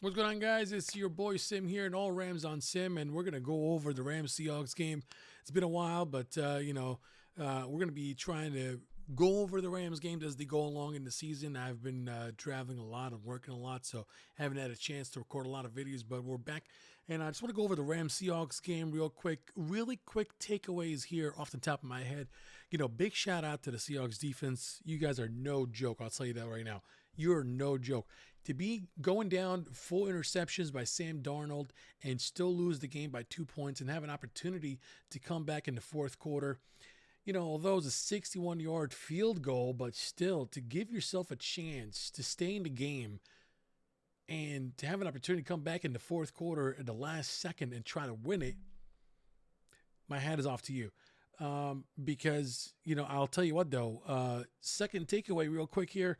What's going on, guys? It's your boy Sim here, and all Rams on Sim, and we're gonna go over the Rams Seahawks game. It's been a while, but we're gonna be trying to go over the Rams games as they go along in the season. I've been traveling a lot and working a lot, so haven't had a chance to record a lot of videos. But we're back, and I just want to go over the Rams Seahawks game real quick. Really quick takeaways here off the top of my head. Big shout out to the Seahawks defense. You guys are no joke. I'll tell you that right now. You're no joke. To be going down full interceptions by Sam Darnold and still lose the game by 2 points and have an opportunity to come back in the fourth quarter. Although it was a 61-yard field goal, but still to give yourself a chance to stay in the game and to have an opportunity to come back in the fourth quarter at the last second and try to win it, my hat is off to you. Because, I'll tell you what, though, second takeaway real quick here.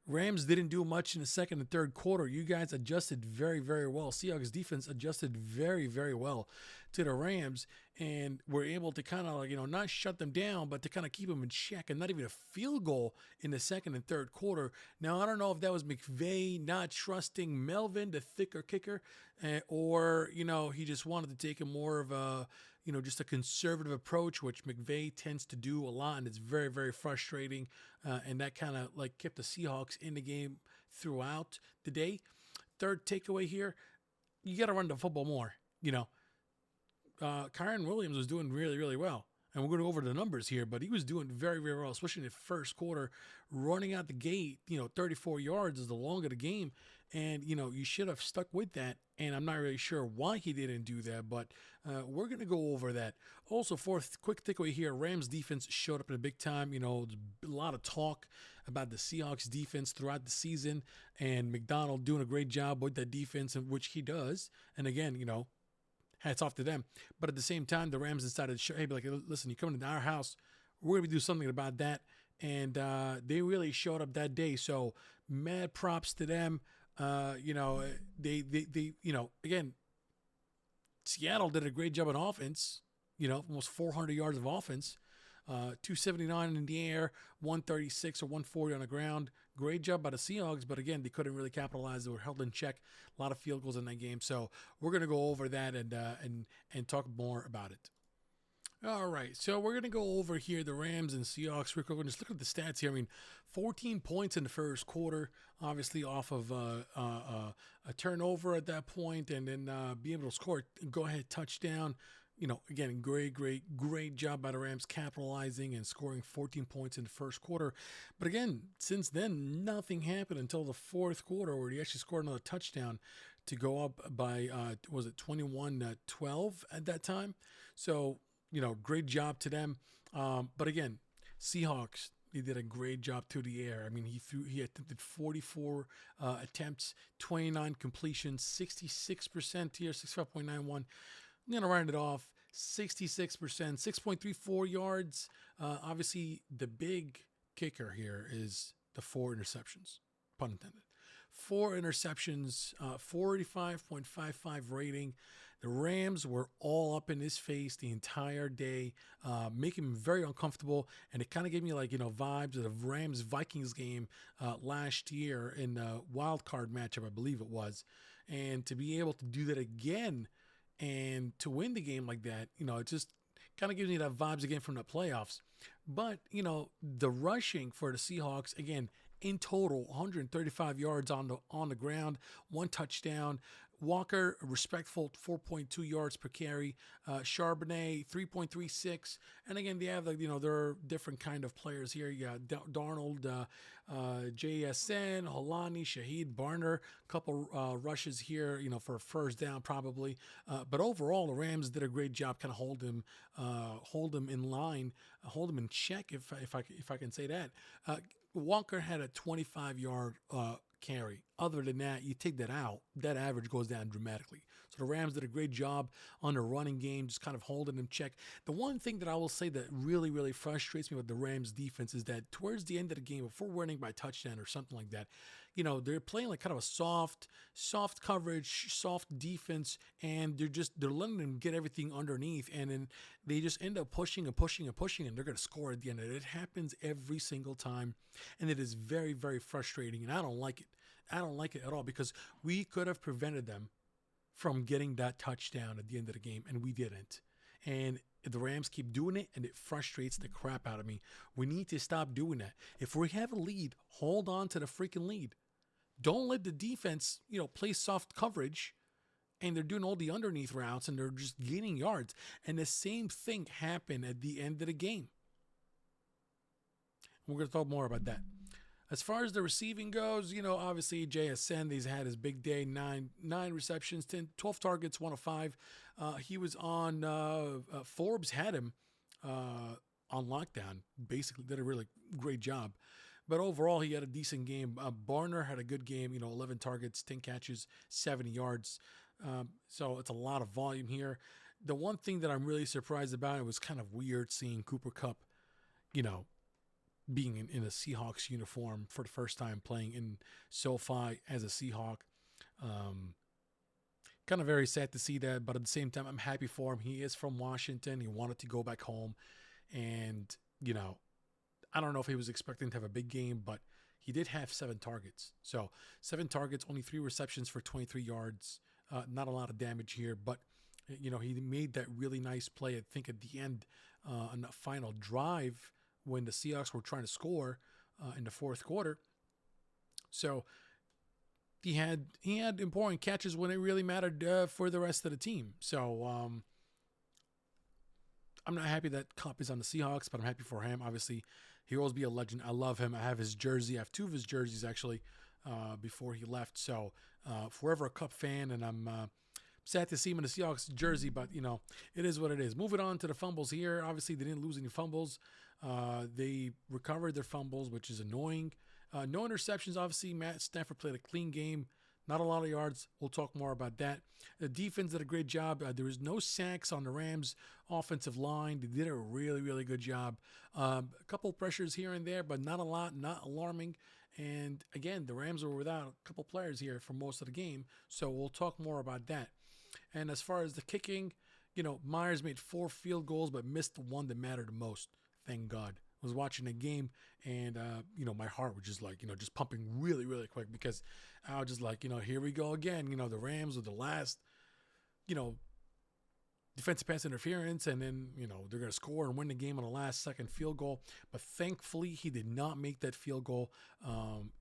Rams didn't do much in the second and third quarter. You guys adjusted very, very well. Seahawks defense adjusted very, very well to the Rams and were able to kind of, not shut them down, but to kind of keep them in check and not even a field goal in the second and third quarter. Now, I don't know if that was McVay not trusting Melvin, the thicker kicker, or, he just wanted to take a more of a, just a conservative approach, which McVay tends to do a lot, and it's very, very frustrating. And that kind of kept the Seahawks in the game throughout the day. Third takeaway here, you got to run the football more. Kyron Williams was doing really, really well. And we're going to go over the numbers here, but he was doing very, very well, especially in the first quarter, running out the gate. 34 yards is the long of the game. And, you should have stuck with that. And I'm not really sure why he didn't do that, but we're going to go over that. Also, fourth quick takeaway here, Rams defense showed up in a big time. There's a lot of talk about the Seahawks defense throughout the season, and McDonald doing a great job with that defense, which he does. And again, hats off to them. But at the same time, the Rams decided to show, hey, listen, you come into our house, we're going to do something about that. And they really showed up that day. So mad props to them. Again, Seattle did a great job on offense, almost 400 yards of offense. 279 in the air, 136 or 140 on the ground. Great job by the Seahawks, but again, they couldn't really capitalize. They were held in check. A lot of field goals in that game. So we're going to go over that and talk more about it. All right, so we're going to go over here the Rams and Seahawks. We're going to just look at the stats here. 14 points in the first quarter, obviously off of a turnover at that point, and then be able to score a go-ahead touchdown. Again, great job by the Rams capitalizing and scoring 14 points in the first quarter. But again, since then, nothing happened until the fourth quarter where he actually scored another touchdown to go up by, was it 21-12 at that time? So, great job to them. But again, Seahawks, he did a great job through the air. He attempted 44 attempts, 29 completions, 66% here, 65.91. I'm going to round it off, 66%, 6.34 yards. Obviously, the big kicker here is the 4 interceptions, pun intended. 4 interceptions, 45.55 rating. The Rams were all up in his face the entire day, making him very uncomfortable. And it kind of gave me vibes of the Rams-Vikings game last year in the wild card matchup, I believe it was. And to be able to do that again and to win the game like that, it just kind of gives me that vibes again from the playoffs. But, the rushing for the Seahawks, again, in total, 135 yards on the ground, 1 touchdown. Walker, a respectful 4.2 yards per carry. Charbonnet, 3.36. And again, they have there are different kind of players here. You got Darnold, JSN, Holani, Shaheed, Barner. A couple rushes here, for a first down probably. But overall, the Rams did a great job kind of hold him in line, hold him in check, if I can say that. Walker had a 25-yard carry. Other than that, you take that out, that average goes down dramatically. So the Rams did a great job on the running game, just kind of holding them check. The one thing that I will say that really, really frustrates me with the Rams defense is that towards the end of the game, before winning by touchdown or something like that, they're playing kind of a soft coverage, soft defense, and they're letting them get everything underneath, and then they just end up pushing, and they're going to score at the end. And it happens every single time, and it is very, very frustrating, and I don't like it. I don't like it at all because we could have prevented them from getting that touchdown at the end of the game, and we didn't. And the Rams keep doing it, and it frustrates the crap out of me. We need to stop doing that. If we have a lead, hold on to the freaking lead. Don't let the defense, play soft coverage, and they're doing all the underneath routes, and they're just gaining yards. And the same thing happened at the end of the game. We're going to talk more about that. As far as the receiving goes, obviously JSN, he's had his big day, nine receptions, 12 targets, 1 of 5. He was on, Forbes had him on lockdown, basically did a really great job. But overall, he had a decent game. Barner had a good game, 11 targets, 10 catches, 70 yards. So it's a lot of volume here. The one thing that I'm really surprised about, it was kind of weird seeing Cooper Kupp, being in a Seahawks uniform for the first time, playing in SoFi as a Seahawk. Kind of very sad to see that, but at the same time, I'm happy for him. He is from Washington. He wanted to go back home. And, I don't know if he was expecting to have a big game, but he did have 7 targets. So 7 targets, only 3 receptions for 23 yards. Not a lot of damage here, but, he made that really nice play, I think, at the end on the final drive when the Seahawks were trying to score in the fourth quarter. So he had important catches when it really mattered for the rest of the team. So I'm not happy that Kupp is on the Seahawks, but I'm happy for him. Obviously, he will always be a legend. I love him. I have his jersey. I have 2 of his jerseys, actually, before he left. So forever a Kupp fan, and I'm sad to see him in the Seahawks jersey, but, it is what it is. Moving on to the fumbles here. Obviously, they didn't lose any fumbles. They recovered their fumbles, which is annoying. No interceptions. Obviously, Matt Stafford played a clean game. Not a lot of yards. We'll talk more about that. The defense did a great job. There was no sacks on the Rams' offensive line. They did a really, really good job. A couple pressures here and there, but not a lot, not alarming. And again, the Rams were without a couple players here for most of the game. So we'll talk more about that. And as far as the kicking, Myers made 4 field goals, but missed the one that mattered the most. Thank God. I was watching the game, and, my heart was just just pumping really, really quick, because I was just like, here we go again. The Rams with the last, defensive pass interference, and then, they're going to score and win the game on the last second field goal. But thankfully, he did not make that field goal.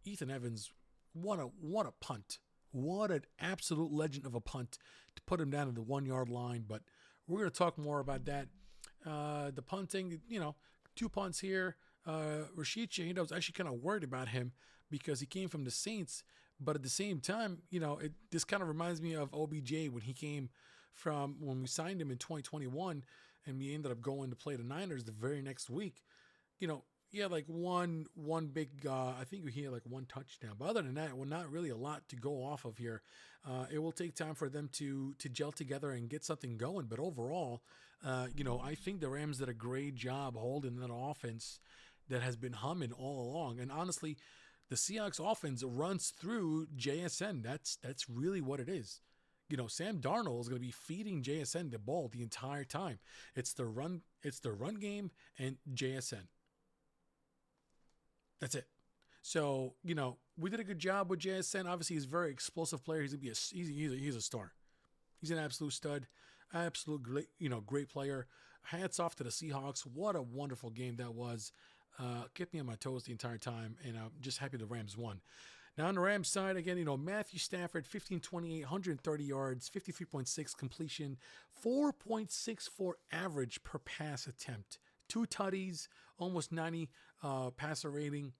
Ethan Evans, what a punt. What an absolute legend of a punt to put him down at the 1-yard line. But we're going to talk more about that. The punting, 2 punts here. Rashid Shaheed, I was actually kind of worried about him because he came from the Saints. But at the same time, this kind of reminds me of OBJ when he came from, when we signed him in 2021, and we ended up going to play the Niners the very next week. He had like one big, I think he had like 1 touchdown. But other than that, well, not really a lot to go off of here. It will take time for them to gel together and get something going. But overall, I think the Rams did a great job holding that offense that has been humming all along. And honestly, the Seahawks offense runs through JSN. That's really what it is. Sam Darnold is going to be feeding JSN the ball the entire time. It's the run game and JSN. That's it. So, we did a good job with JSN. Obviously, he's a very explosive player. He's going to be he's a star. He's an absolute stud. Absolute great player. Hats off to the Seahawks. What a wonderful game that was. Kept me on my toes the entire time, and I'm just happy the Rams won. Now, on the Rams side, again, Matthew Stafford, 15-28, 130 yards, 53.6 completion, 4.64 average per pass attempt, 2 tutties, almost 90 passer rating,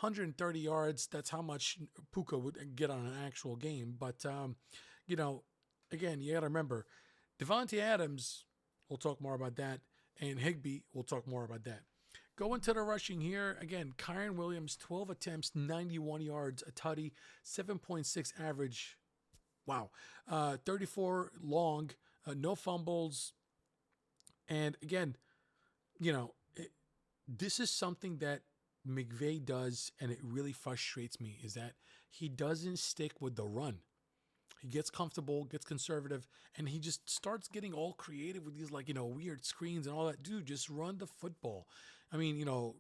130 yards. That's how much Puka would get on an actual game. But, again, you got to remember, Devontae Adams, we'll talk more about that, and Higbee, we'll talk more about that. Going to the rushing here, again, Kyron Williams, 12 attempts, 91 yards, a tutty, 7.6 average. Wow. 34 long, no fumbles. And again, this is something that McVay does, and it really frustrates me, is that he doesn't stick with the run. He gets comfortable, gets conservative, and he just starts getting all creative with these weird screens and all that. Dude, just run the football. I mean,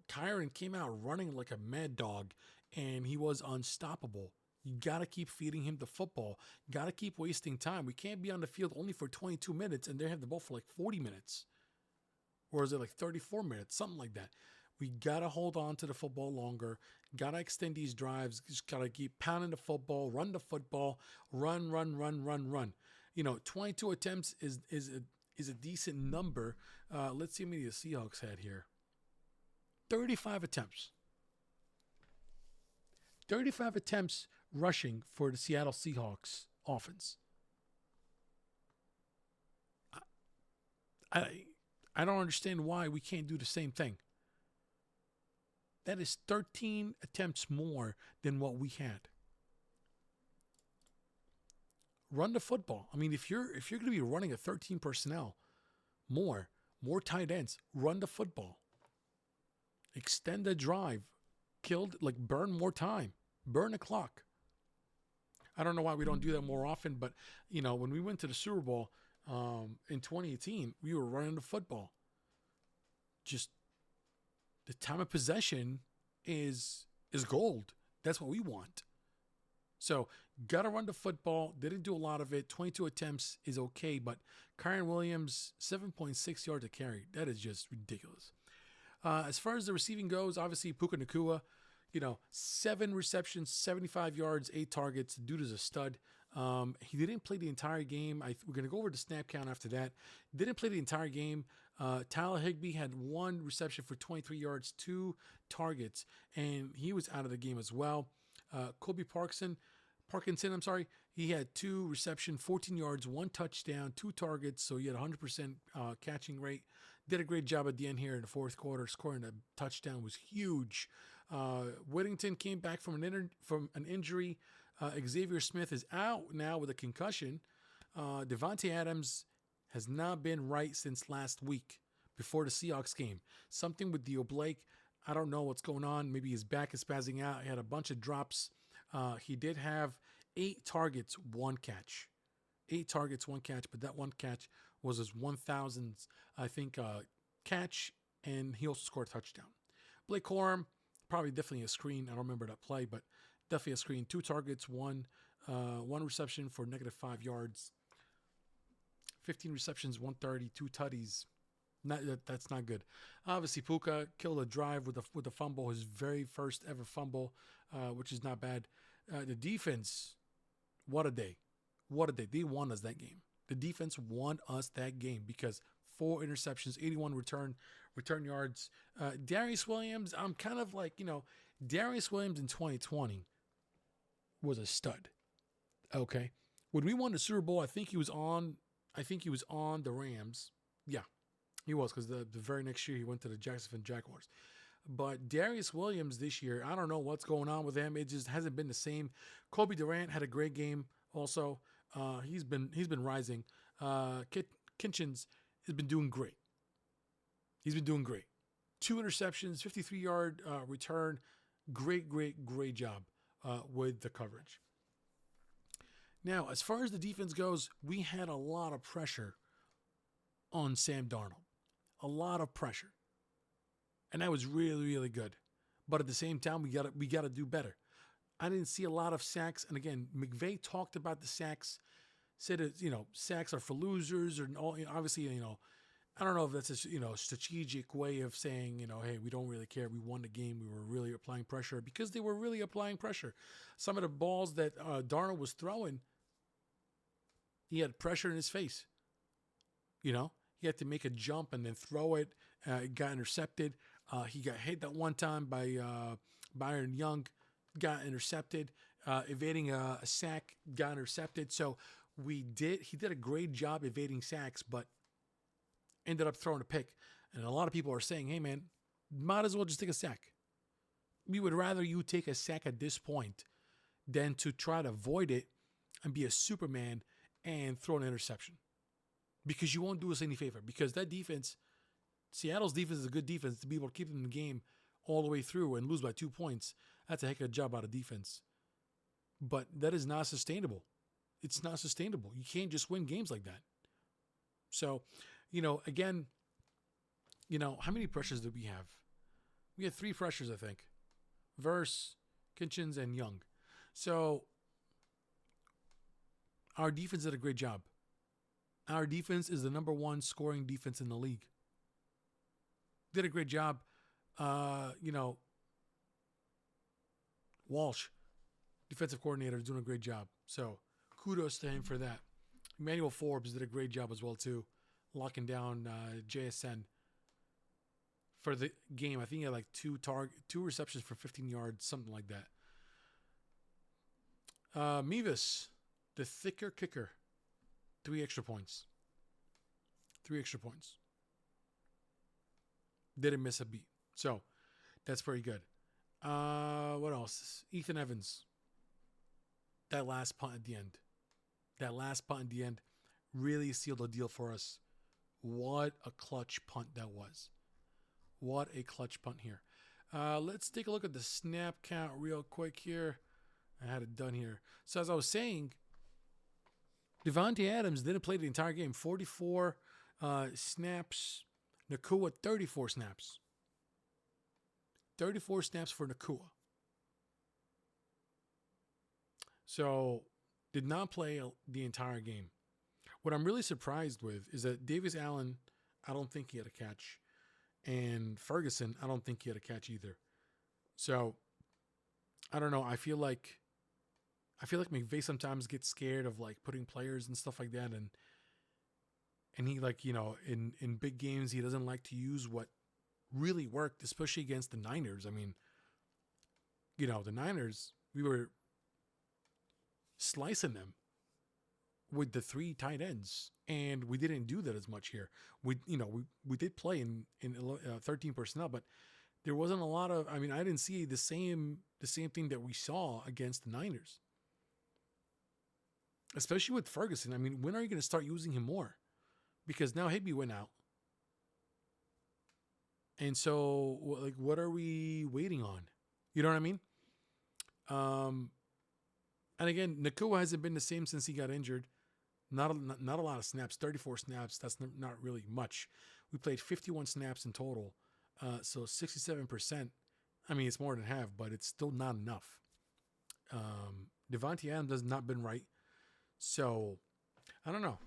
Kyron came out running like a mad dog, and he was unstoppable. You got to keep feeding him the football. Got to keep wasting time. We can't be on the field only for 22 minutes and they have the ball for like 40 minutes. Or is it like 34 minutes? Something like that. We got to hold on to the football longer. Got to extend these drives. Just got to keep pounding the football, run the football, run. 22 attempts is a decent number. Let's see how many the Seahawks had here. 35 attempts. 35 attempts rushing for the Seattle Seahawks offense. I don't understand why we can't do the same thing. That is 13 attempts more than what we had. Run the football. I mean, if you're going to be running a 13 personnel, more tight ends, run the football. Extend the drive. Burn more time. Burn the clock. I don't know why we don't do that more often, but when we went to the Super Bowl in 2018, we were running the football. Just the time of possession is gold. That's what we want. So gotta run the football. Didn't do a lot of it. 22 attempts is okay, but Kyren Williams 7.6 yards a carry. That is just ridiculous. As far as the receiving goes, obviously Puka Nacua, 7 receptions, 75 yards, 8 targets. The dude is a stud. He didn't play the entire game. We're going to go over the snap count after that. Didn't play the entire game. Tyler Higbee had 1 reception for 23 yards, 2 targets, and he was out of the game as well. Kobe Parkinson, he had 2 reception, 14 yards, 1 touchdown, 2 targets, so he had 100% catching rate. Did a great job at the end here in the fourth quarter. Scoring a touchdown was huge. Whittington came back from an injury. Xavier Smith is out now with a concussion. Devontae Adams has not been right since last week before the Seahawks game. Something with Theo Blake. I don't know what's going on. Maybe his back is spazzing out. He had a bunch of drops. He did have 8 targets, 1 catch. 8 targets, 1 catch, but that 1 catch was his 1,000th, catch, and he also scored a touchdown. Blake Corum, probably definitely a screen. I don't remember that play, but definitely a screen. 2 targets, 1 reception for -5 yards. 15 receptions, 130, 2 tutties. That's not good. Obviously, Puka killed a drive with a fumble, his very first ever fumble, which is not bad. The defense, what a day. What a day. They won us that game. The defense won us that game because 4 interceptions, 81 return yards. Darius Williams, I'm kind of like, Darius Williams in 2020 was a stud. Okay. When we won the Super Bowl, I think he was on the Rams. Yeah, he was, because the very next year he went to the Jacksonville Jaguars. But Darius Williams this year, I don't know what's going on with him. It just hasn't been the same. Kobe Durant had a great game also. He's been rising. Kitchens has been doing great. He's been doing great. 2 interceptions, 53-yard return. Great job with the coverage. Now, as far as the defense goes, we had a lot of pressure on Sam Darnold. A lot of pressure. And that was really, really good. But at the same time, we got to do better. I didn't see a lot of sacks. And again, McVay talked about the sacks, said that, sacks are for losers, or all, obviously, I don't know if that's a, strategic way of saying, hey, we don't really care. We won the game. We were really applying pressure, because they were really applying pressure. Some of the balls that Darnold was throwing, he had pressure in his face. He had to make a jump and then throw it. It got intercepted. He got hit that one time by Byron Young, got intercepted. Evading a sack, got intercepted. So he did a great job evading sacks, but ended up throwing a pick. And a lot of people are saying, hey, man, might as well just take a sack. We would rather you take a sack at this point than to try to avoid it and be a Superman and throw an interception. Because you won't do us any favor. Because that defense, Seattle's defense is a good defense. To be able to keep them in the game all the way through and lose by 2 points, that's a heck of a job out of defense. But that is not sustainable. It's not sustainable. You can't just win games like that. So, again, how many pressures did we have? We had 3 pressures, I think. Verse, Kitchens, and Young. So Our defense did a great job. Our defense is the number 1 scoring defense in the league. Did a great job. Walsh, defensive coordinator, is doing a great job. So kudos to him for that. Emmanuel Forbes did a great job as well too, locking down JSN for the game. I think he had like 2 receptions for 15 yards, something like that. Mevis, the thicker kicker, 3 extra points. 3 extra points. Didn't miss a beat. So that's pretty good. What else? Ethan Evans. That last punt at the end. Really sealed the deal for us. What a clutch punt that was. What a clutch punt here. Let's take a look at the snap count real quick here. I had it done here. So as I was saying, Devontae Adams didn't play the entire game. 44 snaps. Nacua, 34 snaps. 34 snaps for Nacua. So, did not play the entire game. What I'm really surprised with is that Davis Allen, I don't think he had a catch. And Ferguson, I don't think he had a catch either. So, I don't know. I feel like McVay sometimes gets scared of like putting players and stuff like that. And he like, in big games, he doesn't like to use what really worked, especially against the Niners. I mean, the Niners, we were slicing them with the 3 tight ends, and we didn't do that as much here. We did play in 13 personnel, but there wasn't a lot of. I mean, I didn't see the same thing that we saw against the Niners, especially with Ferguson. I mean, when are you going to start using him more? Because now Higbee went out, and so like, what are we waiting on? You know what I mean? And again, Nacua hasn't been the same since he got injured. Not a lot of snaps. 34 snaps. That's not really much. We played 51 snaps in total. So 67%. I mean, it's more than half, but it's still not enough. Devontae Adams has not been right. So, I don't know.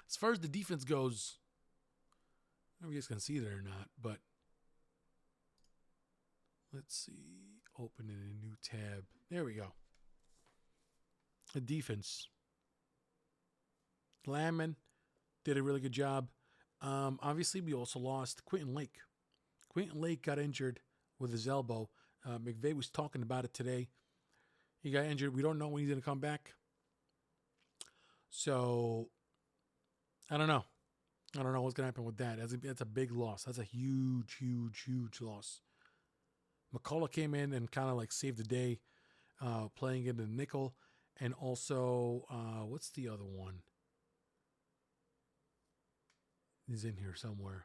As far as the defense goes, I don't know if you guys can see that or not, but let's see. Open in a new tab. There we go. The defense. Landman did a really good job. Obviously, we also lost Quentin Lake. Quentin Lake got injured with his elbow. McVay was talking about it today. He got injured. We don't know when he's going to come back. So, I don't know. I don't know what's going to happen with that. That's a big loss. That's a huge, huge, huge loss. McCullough came in and kind of like saved the day, playing in the nickel. And also, what's the other one? He's in here somewhere.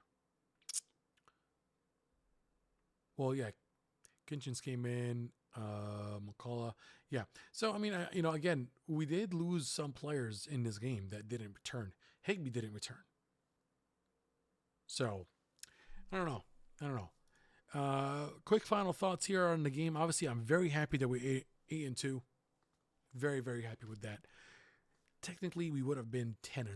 Well, yeah, Kinchins came in, McCullough. Yeah. So, I mean, again, we did lose some players in this game that didn't return. Higbee didn't return. So, I don't know. Quick final thoughts here on the game. Obviously, I'm very happy that we 8-2. Very, very happy with that. Technically, we would have been 10-0.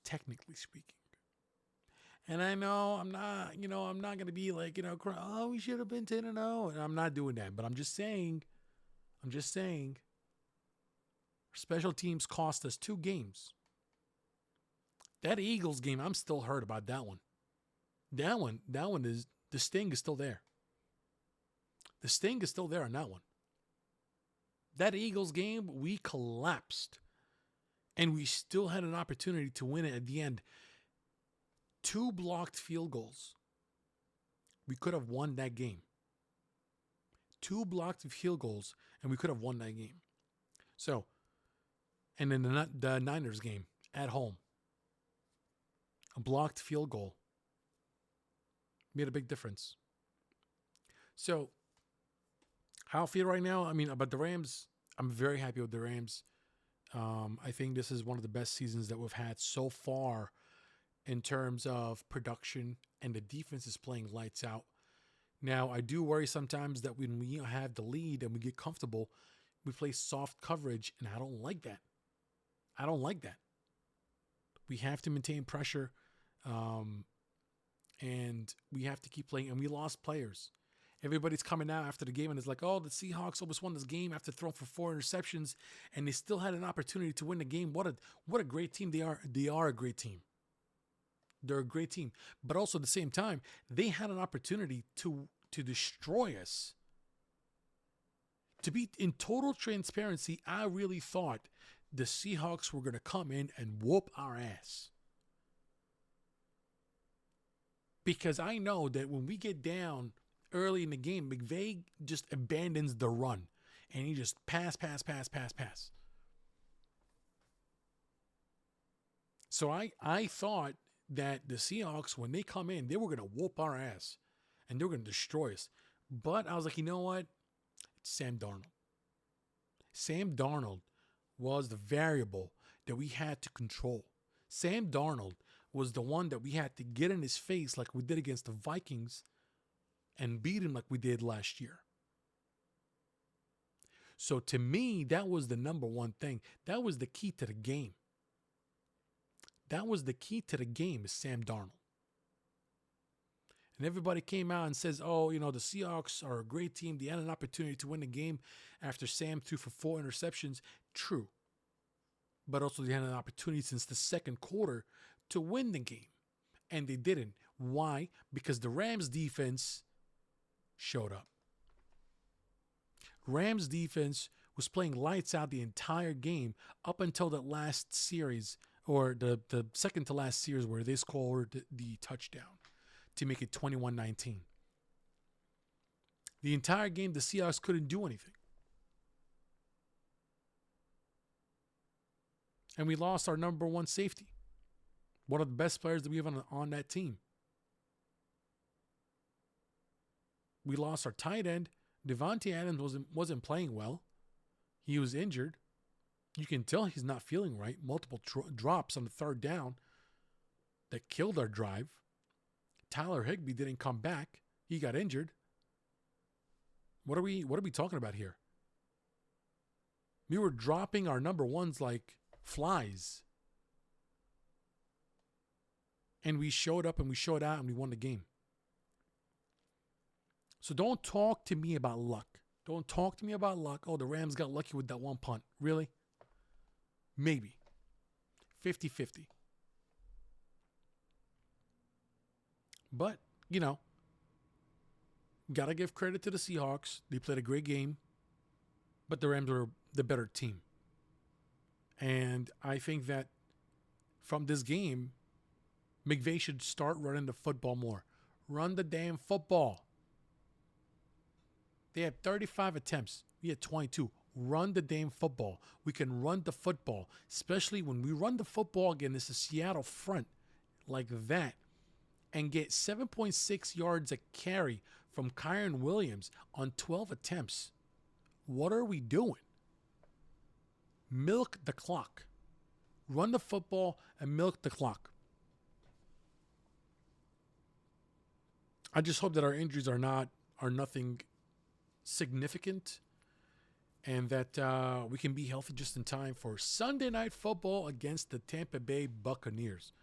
Technically speaking. And I know I'm not going to be like, oh, we should have been 10-0. And I'm not doing that. But I'm just saying, special teams cost us 2 games. That Eagles game, I'm still hurt about that one. That one is, the sting is still there. The sting is still there on that one. That Eagles game, we collapsed. And we still had an opportunity to win it at the end. 2 blocked field goals. We could have won that game. 2 blocked field goals, and we could have won that game. So, and then the Niners game at home. A blocked field goal made a big difference. So, how I feel right now, I mean, about the Rams, I'm very happy with the Rams. I think this is one of the best seasons that we've had so far in terms of production, and the defense is playing lights out. Now, I do worry sometimes that when we have the lead and we get comfortable, we play soft coverage, and I don't like that. I don't like that. We have to maintain pressure, and we have to keep playing, and we lost players. Everybody's coming out after the game and it's like, oh, the Seahawks almost won this game after throwing for 4 interceptions, and they still had an opportunity to win the game. What a great team they are. They are a great team. They're a great team. But also at the same time, they had an opportunity to destroy us. To be in total transparency, I really thought the Seahawks were going to come in and whoop our ass. Because I know that when we get down early in the game, McVay just abandons the run. And he just pass. So I thought that the Seahawks, when they come in, they were going to whoop our ass. And they were going to destroy us. But I was like, you know what? It's Sam Darnold. Sam Darnold was the variable that we had to control. Sam Darnold was the one that we had to get in his face like we did against the Vikings and beat him like we did last year. So to me, that was the number one thing. That was the key to the game. That was the key to the game is Sam Darnold. And everybody came out and says, oh, the Seahawks are a great team. They had an opportunity to win the game after Sam threw for 4 interceptions. True. But also they had an opportunity since the second quarter to win the game. And they didn't. Why? Because the Rams defense showed up. Rams defense was playing lights out the entire game up until that last series, or the second to last series where they scored the touchdown to make it 21-19. The entire game, the Seahawks couldn't do anything. And we lost our number one safety. One of the best players that we have on that team. We lost our tight end. Devontae Adams wasn't playing well. He was injured. You can tell he's not feeling right. Multiple drops on the third down that killed our drive. Tyler Higbee didn't come back. He got injured. What are we talking about here? We were dropping our number ones like flies. And we showed up and we showed out and we won the game. So don't talk to me about luck. Don't talk to me about luck. Oh, the Rams got lucky with that one punt. Really? Maybe. 50-50. But, got to give credit to the Seahawks. They played a great game. But the Rams were the better team. And I think that from this game, McVay should start running the football more. Run the damn football. They had 35 attempts. We had 22. Run the damn football. We can run the football, especially when we run the football against the Seattle front like that and get 7.6 yards a carry from Kyron Williams on 12 attempts. What are we doing? Milk the clock. Run the football and milk the clock. I just hope that our injuries are nothing significant and that we can be healthy just in time for Sunday Night Football against the Tampa Bay Buccaneers.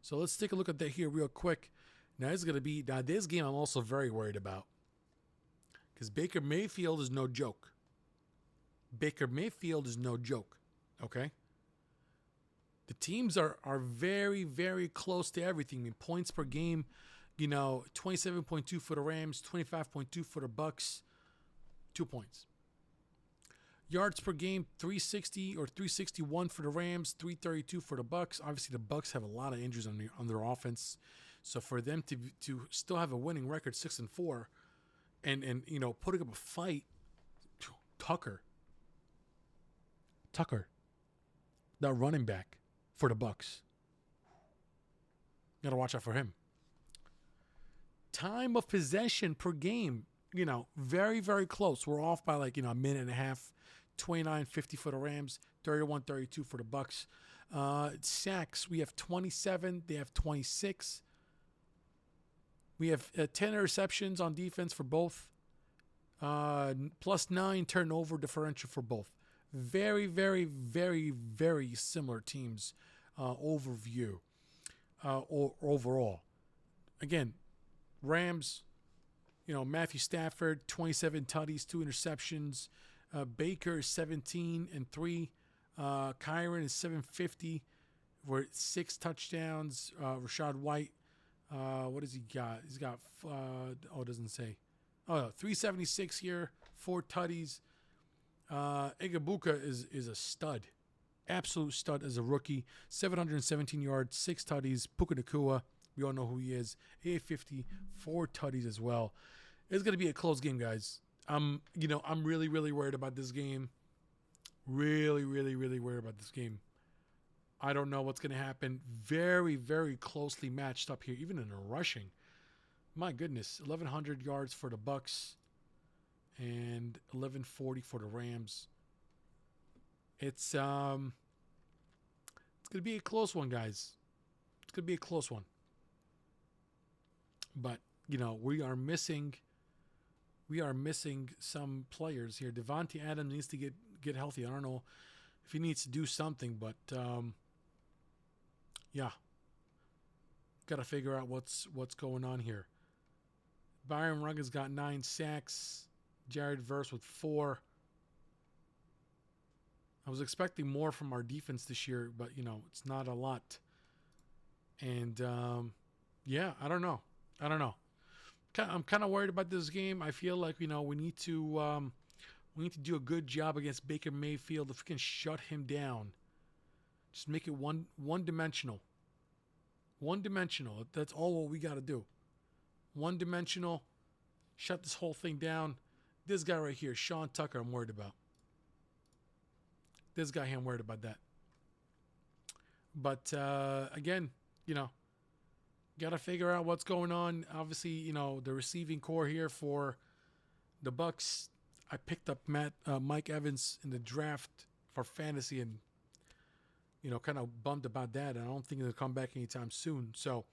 So let's take a look at that here real quick. Now this game I'm also very worried about because Baker Mayfield is no joke. Baker Mayfield is no joke, okay? The teams are very, very close to everything. I mean, points per game, 27.2 for the Rams, 25.2 for the Bucs, 2 points. Yards per game, 360 or 361 for the Rams, 332 for the Bucs. Obviously, the Bucs have a lot of injuries on their offense, so for them to still have a winning record, 6-4, and putting up a fight, Tucker, that running back for the Bucs. Got to watch out for him. Time of possession per game, very, very close. We're off by a minute and a half. 29-50 for the Rams, 31-32 for the Bucs. Sacks, we have 27. They have 26. We have 10 interceptions on defense for both. +9 turnover differential for both. Very, very, very, very similar teams overview or overall. Again, Rams, Matthew Stafford, 27 tutties, 2 interceptions. Baker is 17 and 3. Kyron is 750 for 6 touchdowns. Rashad White, what does he got? He's got, it doesn't say. Oh, no, 376 here, 4 tutties. Igabuka is a stud. Absolute stud as a rookie. 717 yards, 6 tutties. Puka Nacua, we all know who he is. 850, 4 tutties as well. It's going to be a close game, guys. I'm really, really worried about this game. Really, really, really worried about this game. I don't know what's going to happen. Very, very closely matched up here, even in the rushing. My goodness, 1,100 yards for the Bucks and 1,140 for the Rams. It's going to be a close one, guys. It's going to be a close one. But, we are missing some players here. Devontae Adams needs to get healthy. I don't know if he needs to do something, but yeah. Got to figure out what's going on here. Byron Ruggins got 9 sacks. Jared Verse with 4. I was expecting more from our defense this year, but, it's not a lot. And, yeah, I don't know. I'm kind of worried about this game. I feel like, we need to do a good job against Baker Mayfield. If we can shut him down, just make it one-dimensional. One-dimensional. That's all what we got to do. One-dimensional. Shut this whole thing down. This guy right here, Sean Tucker, I'm worried about. This guy here, I'm worried about that. But, again, got to figure out what's going on. Obviously, the receiving core here for the Bucks. I picked up Mike Evans in the draft for fantasy and, kind of bummed about that. And I don't think he'll come back anytime soon. So,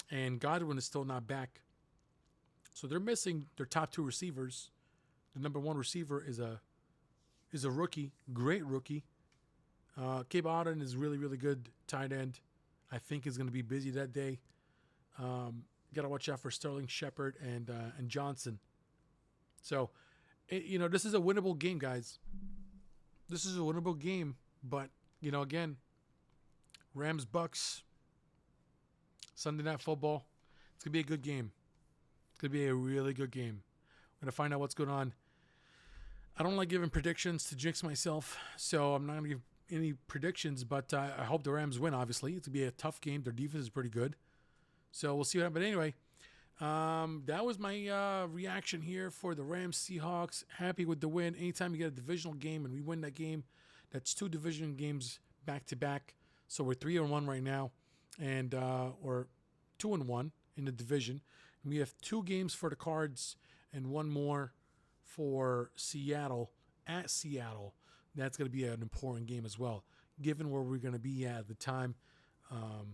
and Godwin is still not back. So they're missing their top 2 receivers. The number 1 receiver is a rookie, great rookie. Cape Auden is really, really good tight end. I think is going to be busy that day. Got to watch out for Sterling Shepard and Johnson. So, this is a winnable game, guys. This is a winnable game, but again, Rams Bucks Sunday Night Football. It's gonna be a good game. It's gonna be a really good game. We're gonna find out what's going on. I don't like giving predictions to jinx myself, so I'm not gonna give any predictions. But I hope the Rams win. Obviously, it's gonna be a tough game. Their defense is pretty good. So we'll see what happens. But anyway, that was my reaction here for the Rams Seahawks. Happy with the win. Anytime you get a divisional game and we win that game, that's 2 division games back to back. So we're 3-1 right now, and or 2-1 in the division. And we have 2 games for the Cards and 1 more for Seattle at Seattle. That's going to be an important game as well, given where we're going to be at the time. A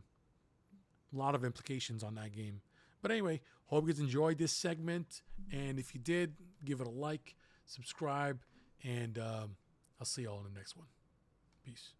lot of implications on that game. But anyway, hope you guys enjoyed this segment. And if you did, give it a like, subscribe, and I'll see you all in the next one. Peace.